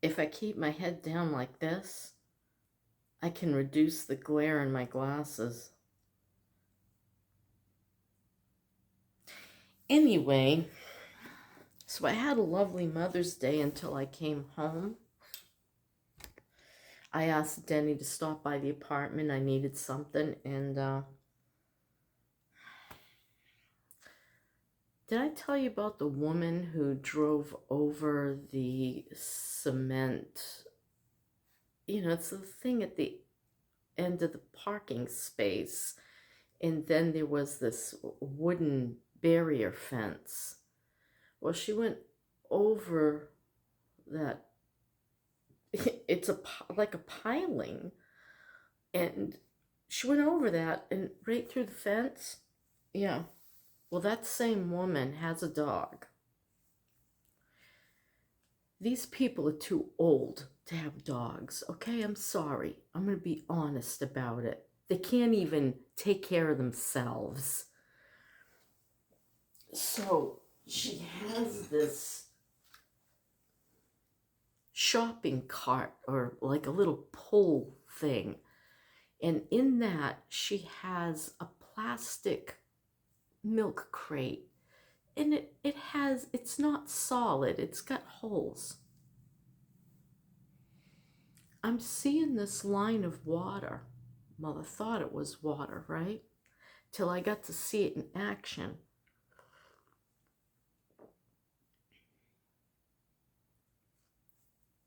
if I keep my head down like this, I can reduce the glare in my glasses. Anyway, so I had a lovely Mother's Day until I came home. I asked Denny to stop by the apartment. I needed something, and did I tell you about the woman who drove over the cement? You know, it's the thing at the end of the parking space, and then there was this wooden barrier fence. Well, she went over that. It's like a piling, and she went over that and right through the fence. Yeah. Well, that same woman has a dog. These people are too old to have dogs, okay? I'm sorry. I'm going to be honest about it. They can't even take care of themselves. So she has this shopping cart or like a little pull thing. And in that, she has a plastic milk crate. And it's not solid, it's got holes. I'm seeing this line of water. Well, I thought it was water, right? Till I got to see it in action.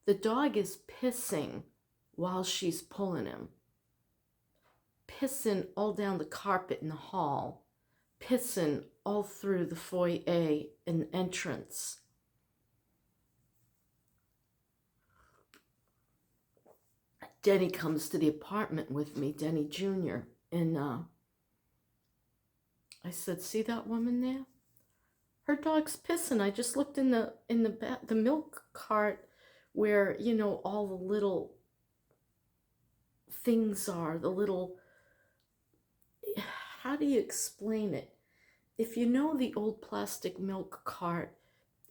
The dog is pissing while she's pulling him. Pissing all down the carpet in the hall. Pissing all through the foyer and entrance. Denny comes to the apartment with me, Denny Jr., and I said, "See that woman there? Her dog's pissing. I just looked in the milk cart where, you know, all the little things are, the little, how do you explain it? If you know the old plastic milk cart,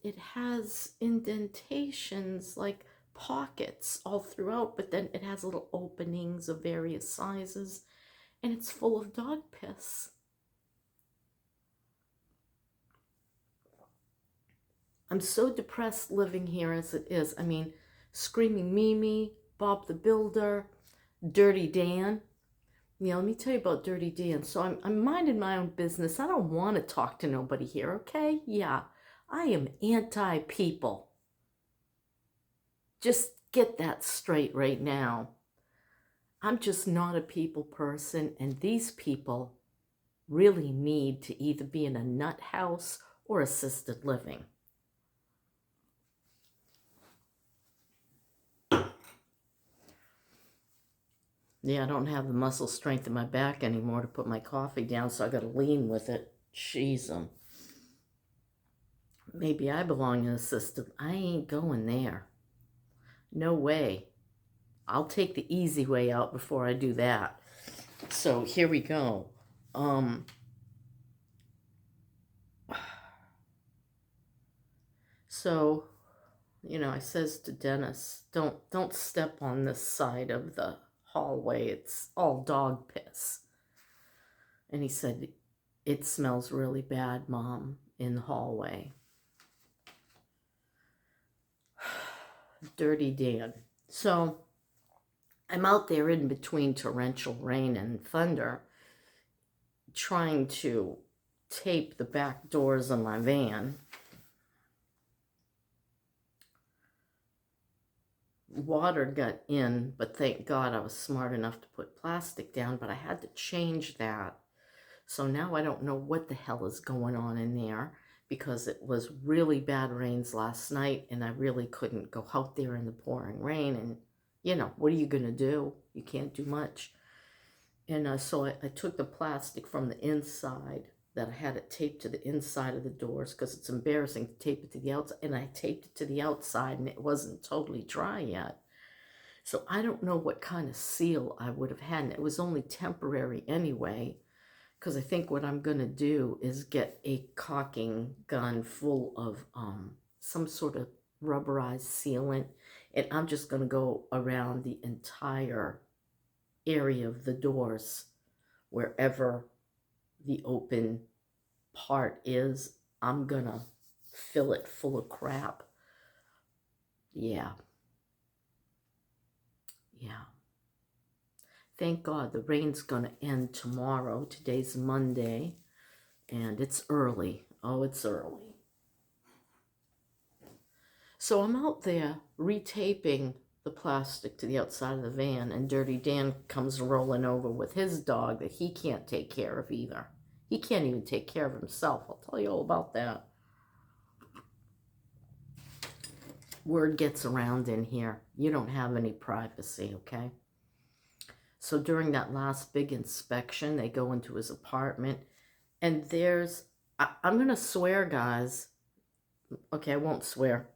it has indentations like pockets all throughout, but then it has little openings of various sizes, and it's full of dog piss. I'm so depressed living here as it is. I mean, Screaming Mimi, Bob the Builder, Dirty Dan. Yeah, let me tell you about Dirty Dan. So I'm minding my own business. I don't want to talk to nobody here, okay? Yeah, I am anti-people. Just get that straight right now. I'm just not a people person, and these people really need to either be in a nut house or assisted living. Yeah, I don't have the muscle strength in my back anymore to put my coffee down, so I gotta lean with it. Jeez, maybe I belong in assisted. I ain't going there. No way. I'll take the easy way out before I do that. So here we go. So, you know, I says to Dennis, don't step on this side of the hallway. It's all dog piss. And he said, it smells really bad, Mom, in the hallway. Dirty Dan. So I'm out there in between torrential rain and thunder trying to tape the back doors of my van. Water got in, but thank God I was smart enough to put plastic down, but I had to change that. So now I don't know what the hell is going on in there because it was really bad rains last night and I really couldn't go out there in the pouring rain. And, you know, what are you going to do? You can't do much. And so I took the plastic from the inside that I had it taped to the inside of the doors because it's embarrassing to tape it to the outside. And I taped it to the outside and it wasn't totally dry yet. So I don't know what kind of seal I would have had. And it was only temporary anyway, because I think what I'm going to do is get a caulking gun full of some sort of rubberized sealant, and I'm just going to go around the entire area of the doors, wherever the open part is. I'm going to fill it full of crap. Yeah. Thank God the rain's going to end tomorrow. Today's Monday, and it's early. Oh, it's early. So I'm out there retaping the plastic to the outside of the van, and Dirty Dan comes rolling over with his dog that he can't take care of either. He can't even take care of himself. I'll tell you all about that. Word gets around in here. You don't have any privacy, okay? So during that last big inspection, they go into his apartment, and I'm going to swear, guys. Okay, I won't swear.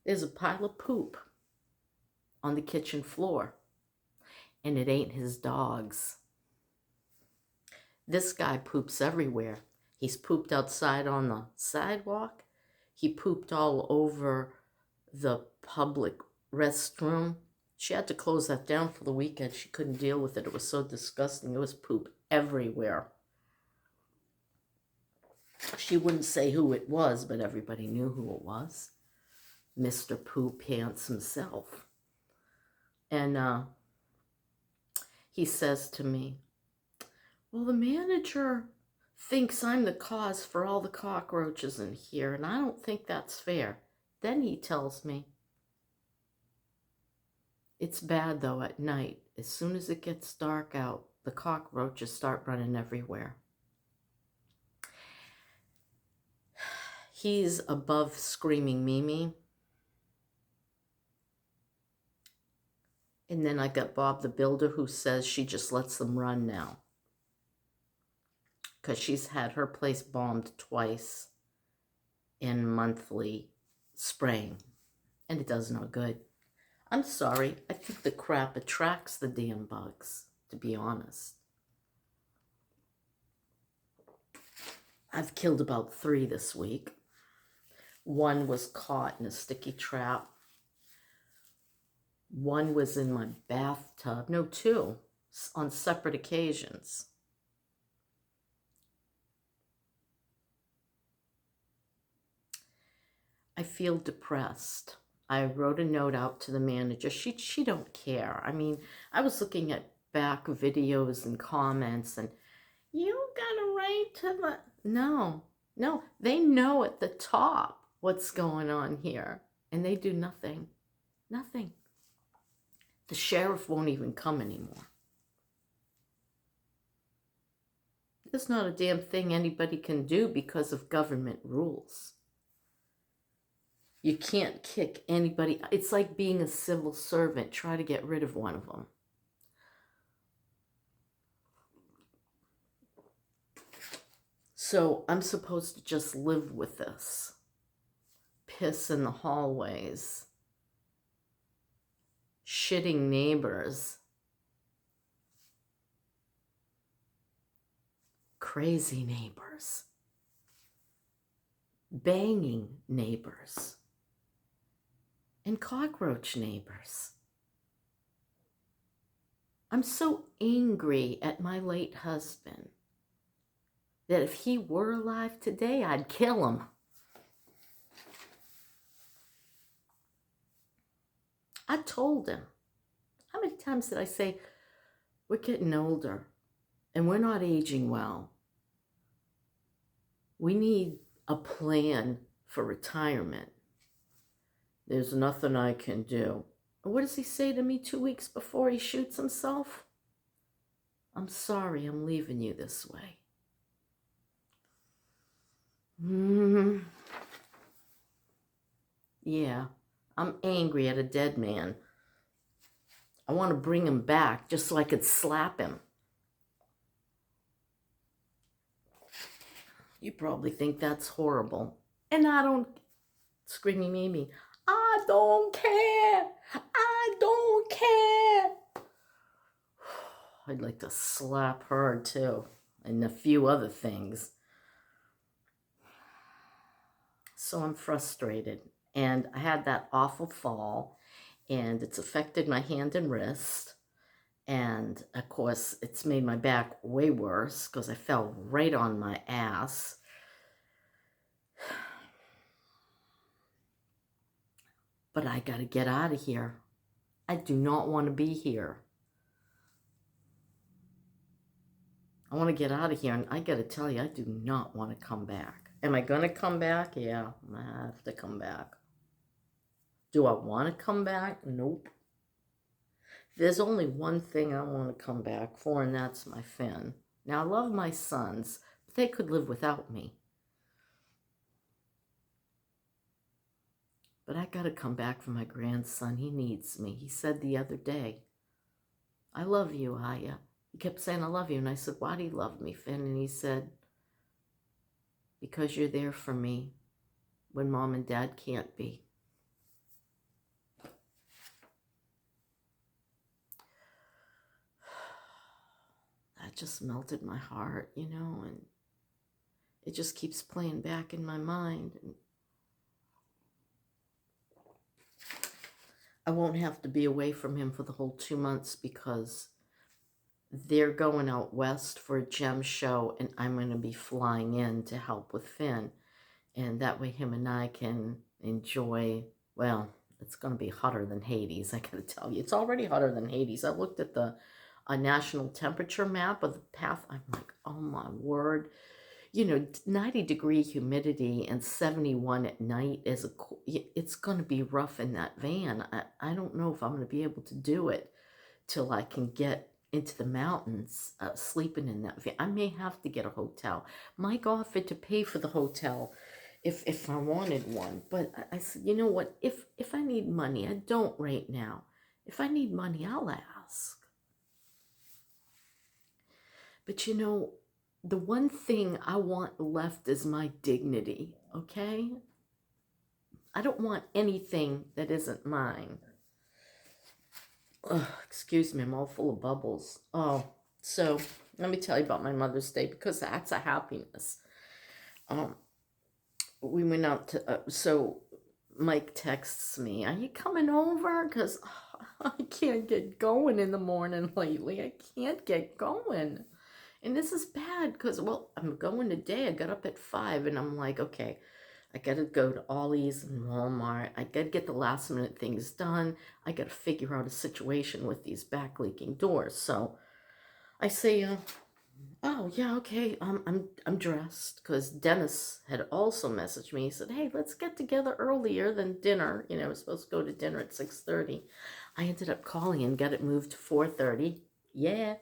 There's a pile of poop on the kitchen floor, and it ain't his dog's. This guy poops everywhere. He's pooped outside on the sidewalk. He pooped all over the public restroom. She had to close that down for the weekend. She couldn't deal with it. It was so disgusting. It was poop everywhere. She wouldn't say who it was, but everybody knew who it was. Mr. Poop Pants himself. And he says to me, well, the manager thinks I'm the cause for all the cockroaches in here, and I don't think that's fair. Then he tells me, it's bad, though, at night. As soon as it gets dark out, the cockroaches start running everywhere. He's above Screaming Mimi. And then I got Bob the Builder, who says she just lets them run now, because she's had her place bombed twice in monthly spraying, and it does no good. I'm sorry, I think the crap attracts the damn bugs, to be honest. I've killed about 3 this week. 1 was caught in a sticky trap. 1 was in my bathtub. No, 2 on separate occasions. I feel depressed. I wrote a note out to the manager. She don't care. I mean, I was looking at back videos and comments, and you got a right to the... No, they know at the top what's going on here, and they do nothing. Nothing. The sheriff won't even come anymore. There's not a damn thing anybody can do because of government rules. You can't kick anybody. It's like being a civil servant. Try to get rid of one of them. So I'm supposed to just live with this. Piss in the hallways. Shitting neighbors. Crazy neighbors. Banging neighbors. And cockroach neighbors. I'm so angry at my late husband that if he were alive today, I'd kill him. I told him. How many times did I say, we're getting older and we're not aging well. We need a plan for retirement. There's nothing I can do. And what does he say to me 2 weeks before he shoots himself? I'm sorry, I'm leaving you this way. Yeah, I'm angry at a dead man. I want to bring him back just so I could slap him. You probably think that's horrible. And I don't... Screaming Mimi, I don't care. I don't care. I'd like to slap her too. And a few other things. So I'm frustrated. And I had that awful fall, and it's affected my hand and wrist. And of course, it's made my back way worse because I fell right on my ass. But I got to get out of here. I do not want to be here. I want to get out of here, and I got to tell you, I do not want to come back. Am I going to come back? Yeah, I have to come back. Do I want to come back? Nope. There's only one thing I want to come back for, and that's my Finn. Now, I love my sons, but they could live without me. But I got to come back for my grandson. He needs me. He said the other day, I love you, Aya. He kept saying, I love you. And I said, why do you love me, Finn? And he said, because you're there for me when mom and dad can't be. That just melted my heart, you know, and it just keeps playing back in my mind. And I won't have to be away from him for the whole 2 months because they're going out west for a gem show, and I'm going to be flying in to help with Finn. And that way him and I can enjoy, well, it's going to be hotter than Hades, I got to tell you. It's already hotter than Hades. I looked at the national temperature map of the path. I'm like, oh my word. You know, 90-degree humidity and 71 at night it's going to be rough in that van. I don't know if I'm going to be able to do it till I can get into the mountains, sleeping in that van. I may have to get a hotel. Mike offered to pay for the hotel if I wanted one, but I said, you know what? If I need money, I don't right now. If I need money, I'll ask. But you know, the one thing I want left is my dignity, okay? I don't want anything that isn't mine. Ugh, excuse me, I'm all full of bubbles. Oh, so let me tell you about my Mother's Day because that's a happiness. We went out to, so Mike texts me, are you coming over? Because I can't get going in the morning lately. I can't get going. And this is bad because, well, I'm going today. I got up at 5 and I'm like, okay, I got to go to Ollie's and Walmart. I got to get the last minute things done. I got to figure out a situation with these back leaking doors. So I say, oh yeah, okay. I'm dressed because Dennis had also messaged me. He said, hey, let's get together earlier than dinner. You know, we're supposed to go to dinner at 6:30. I ended up calling and got it moved to 4:30. Yeah.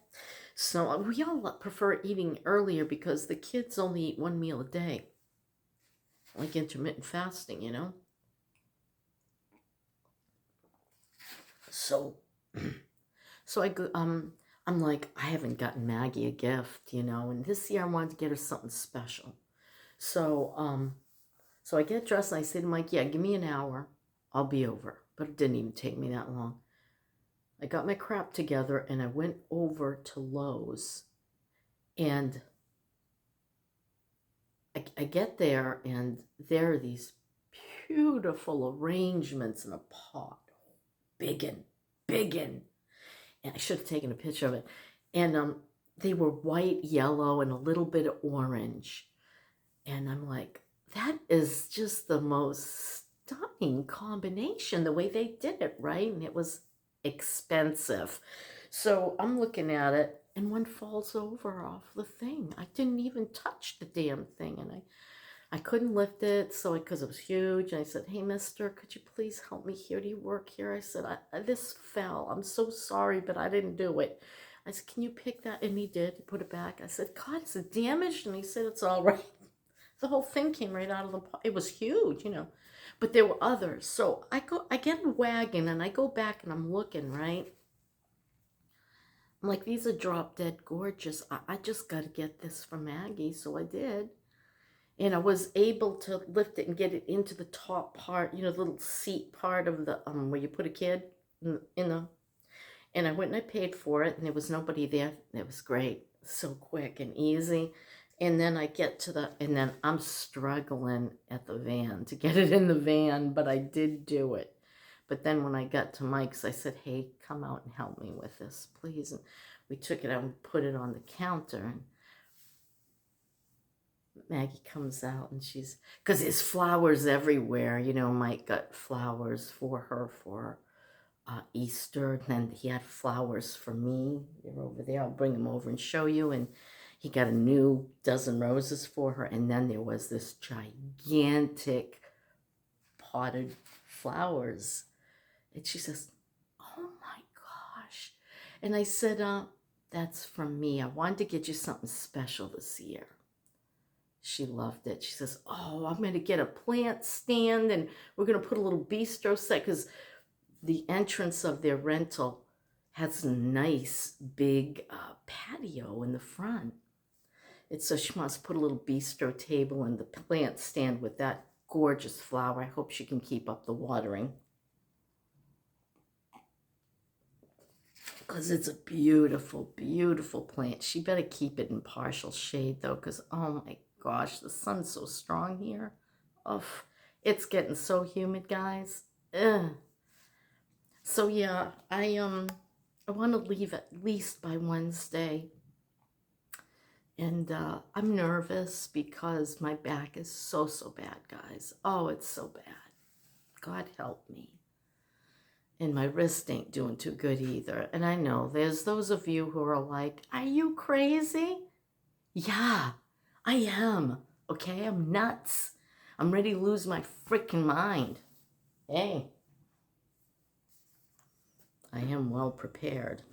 So we all prefer eating earlier because the kids only eat one meal a day, like intermittent fasting, you know. So, so I go. I'm like, I haven't gotten Maggie a gift, you know, and this year I wanted to get her something special. So, so I get dressed and I say to Mike, yeah, give me an hour, I'll be over. But it didn't even take me that long. I got my crap together and I went over to Lowe's. And I get there, and there are these beautiful arrangements in a pot. Biggin. And I should have taken a picture of it. And they were white, yellow, and a little bit of orange. And I'm like, that is just the most stunning combination, the way they did it, right? And it was expensive. So I'm looking at it, and one falls over off the thing. I didn't even touch the damn thing, and I couldn't lift it, so because it was huge. And I said, hey, mister, could you please help me here? Do you work here? I said, this fell. I'm so sorry, but I didn't do it. I said, can you pick that? And he did. He put it back. I said, God, is it damaged? And he said, it's all right. The whole thing came right out of the pot. It was huge, you know. But there were others. So I get a wagon, and I go back, and I'm looking, right? I'm like, these are drop dead gorgeous. I just got to get this for Maggie. So I did. And I was able to lift it and get it into the top part, you know, the little seat part of the, where you put a kid in the, and I went and I paid for it, and there was nobody there. It was great. So quick and easy. And then I get to and then I'm struggling at the van to get it in the van, but I did do it. But then when I got to Mike's, I said, hey, come out and help me with this, please. And we took it out and put it on the counter. And Maggie comes out and because there's flowers everywhere. You know, Mike got flowers for her for Easter. And then he had flowers for me. They're over there. I'll bring them over and show you. And he got a new dozen roses for her. And then there was this gigantic potted flowers. And she says, oh my gosh. And I said, that's from me. I wanted to get you something special this year. She loved it. She says, oh, I'm going to get a plant stand and we're going to put a little bistro set because the entrance of their rental has a nice big patio in the front. And so she wants to put a little bistro table and the plant stand with that gorgeous flower. I hope she can keep up the watering, because it's a beautiful, beautiful plant. She better keep it in partial shade though, because oh my gosh, the sun's so strong here. Oh, it's getting so humid, guys. Ugh. So yeah, I want to leave at least by Wednesday. And I'm nervous because my back is so bad, guys. Oh, it's so bad. God help me. And my wrist ain't doing too good either. And I know there's those of you who are like, are you crazy? Yeah, I am. Okay, I'm nuts. I'm ready to lose my freaking mind. Hey, I am well prepared.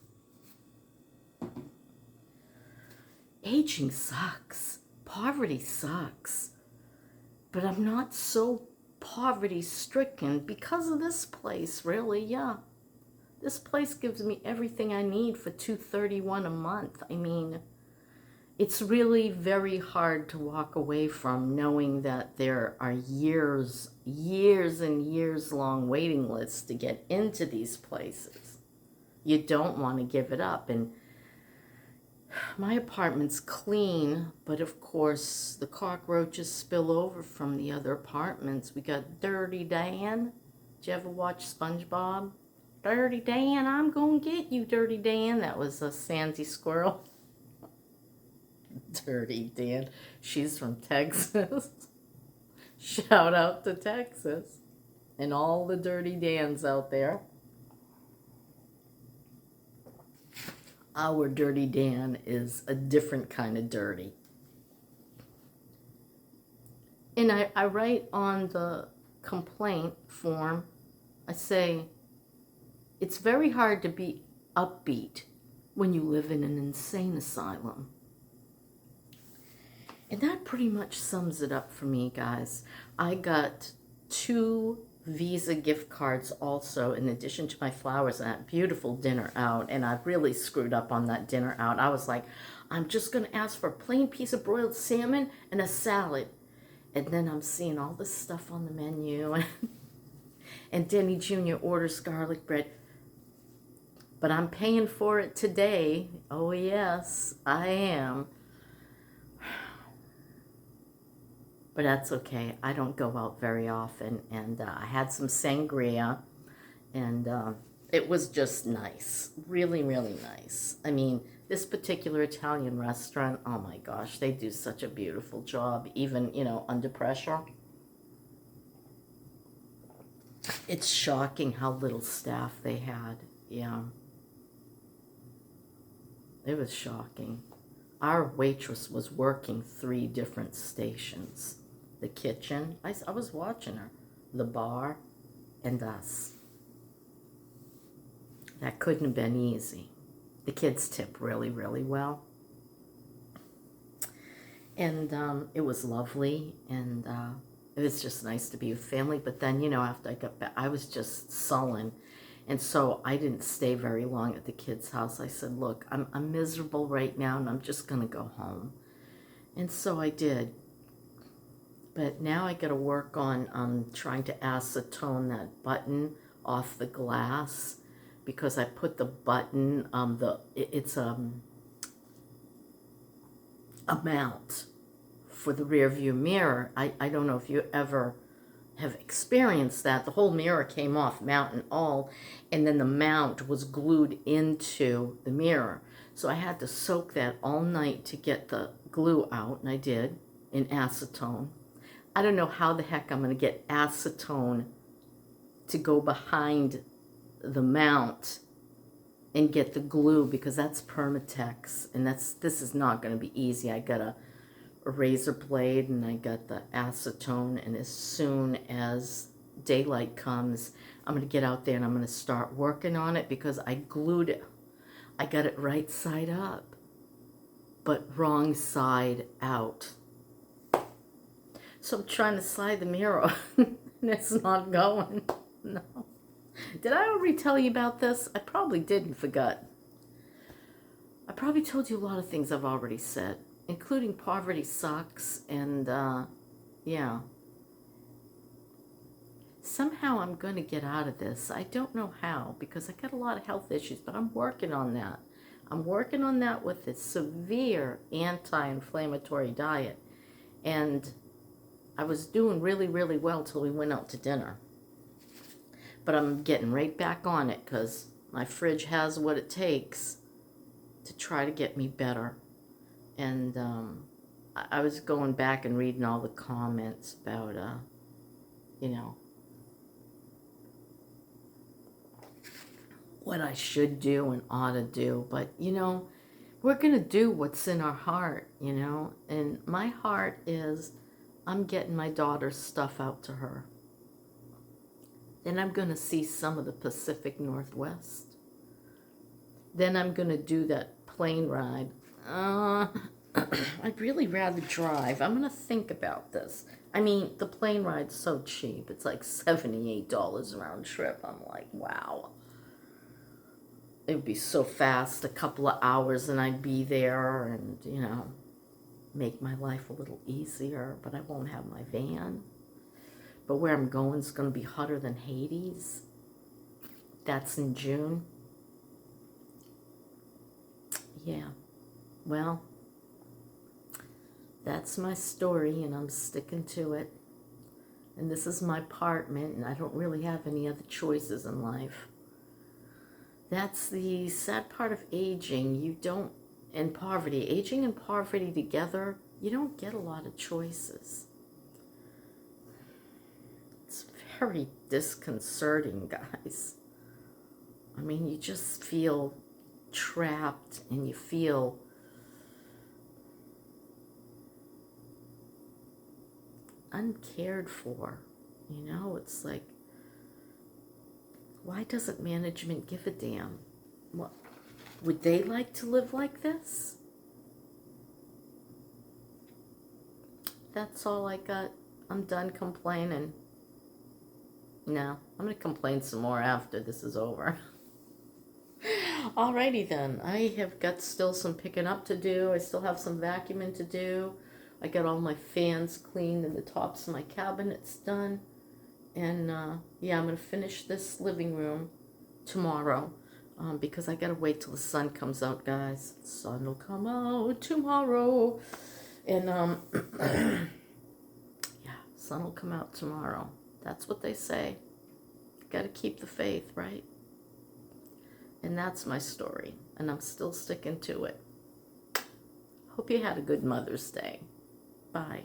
Aging sucks. Poverty sucks. But I'm not so poverty-stricken because of this place, really, yeah. This place gives me everything I need for $231 a month. I mean, it's really very hard to walk away from knowing that there are years and years long waiting lists to get into these places. You don't want to give it up. And my apartment's clean, but of course the cockroaches spill over from the other apartments. We got Dirty Dan. Did you ever watch SpongeBob? Dirty Dan, I'm gonna get you, Dirty Dan. That was a Sandy Squirrel. Dirty Dan. She's from Texas. Shout out to Texas and all the Dirty Dans out there. Our Dirty Dan is a different kind of dirty. And I write on the complaint form, I say, it's very hard to be upbeat when you live in an insane asylum. And that pretty much sums it up for me, guys. I got 2 Visa gift cards also, in addition to my flowers and that beautiful dinner out. And I really screwed up on that dinner out. I was like, I'm just going to ask for a plain piece of broiled salmon and a salad. And then I'm seeing all this stuff on the menu. And Denny Jr. orders garlic bread. But I'm paying for it today. Oh, yes, I am. But that's okay. I don't go out very often. And I had some sangria. And it was just nice. Really, really nice. I mean, this particular Italian restaurant, oh my gosh, they do such a beautiful job, even, you know, under pressure. It's shocking how little staff they had. Yeah. It was shocking. Our waitress was working 3 different stations. The kitchen, I was watching her, the bar, and us. That couldn't have been easy. The kids tip really, really well. And it was lovely, and it was just nice to be with family. But then, you know, after I got back, I was just sullen. And so I didn't stay very long at the kids' house. I said, look, I'm miserable right now, and I'm just going to go home. And so I did. But now I got to work on trying to acetone that button off the glass, because I put the button, it's a mount. for the rear view mirror. I don't know if you ever have experienced that. The whole mirror came off, mount and all, and then the mount was glued into the mirror. So I had to soak that all night to get the glue out, and I did, in acetone. I don't know how the heck I'm going to get acetone to go behind the mount and get the glue, because that's Permatex, and this is not going to be easy. I got a razor blade and I got the acetone, and as soon as daylight comes, I'm going to get out there and I'm going to start working on it, because I glued it. I got it right side up, but wrong side out. So I'm trying to slide the mirror and it's not going. No. Did I already tell you about this? I probably did and forgot. I probably told you a lot of things I've already said, including poverty sucks, and yeah. Somehow I'm going to get out of this. I don't know how, because I got a lot of health issues, but I'm working on that. I'm working on that with a severe anti-inflammatory diet. And I was doing really, really well till we went out to dinner. But I'm getting right back on it, because my fridge has what it takes to try to get me better. And I was going back and reading all the comments about, you know, what I should do and ought to do. But, you know, we're going to do what's in our heart, you know. And my heart is, I'm getting my daughter's stuff out to her. Then I'm going to see some of the Pacific Northwest. Then I'm going to do that plane ride. I'd really rather drive. I'm going to think about this. I mean, the plane ride's so cheap. It's like $78 round trip. I'm like, wow. It would be so fast, a couple of hours, and I'd be there and, you know, make my life a little easier. But I won't have my van. But where I'm going is going to be hotter than Hades. That's in June. Yeah. Well, that's my story, and I'm sticking to it. And this is my apartment, and I don't really have any other choices in life. That's the sad part of aging. You don't, and poverty. Aging and poverty together, you don't get a lot of choices. It's very disconcerting, guys. I mean, you just feel trapped, and you feel uncared for. You know, it's like, why doesn't management give a damn? What, would they like to live like this? That's all I got. I'm done complaining. No, I'm going to complain some more after this is over. Alrighty then. I have got still some picking up to do. I still have some vacuuming to do. I got all my fans cleaned and the tops of my cabinets done. And yeah, I'm going to finish this living room tomorrow, because I got to wait till the sun comes out, guys. The sun will come out tomorrow. And yeah, sun will come out tomorrow. That's what they say. Got to keep the faith, right? And that's my story, and I'm still sticking to it. Hope you had a good Mother's Day. Bye.